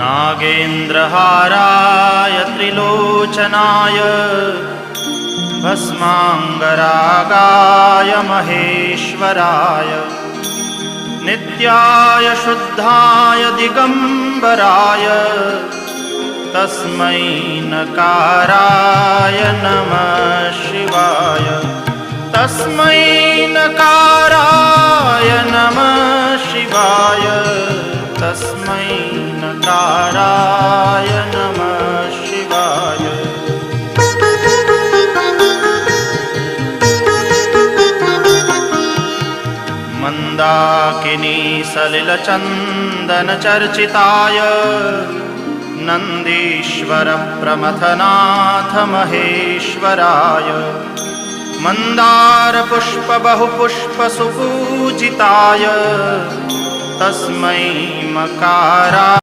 नागेन्द्रहाराय त्रिलोचनाय भस्माङ्गरागाय महेश्वराय नित्याय शुद्धाय दिगम्बराय तस्मै नकाराय नमः शिवाय। तस्मै नकाराय नमः शिवाय। तस्मै नकाराय नमः शिवाय। मन्दाकिनी सलिलचन्दनचर्चिताय नन्दीश्वर प्रमथनाथ महेश्वराय मन्दारपुष्प बहुपुष्प सुपूजिताय तस्मै मकाराय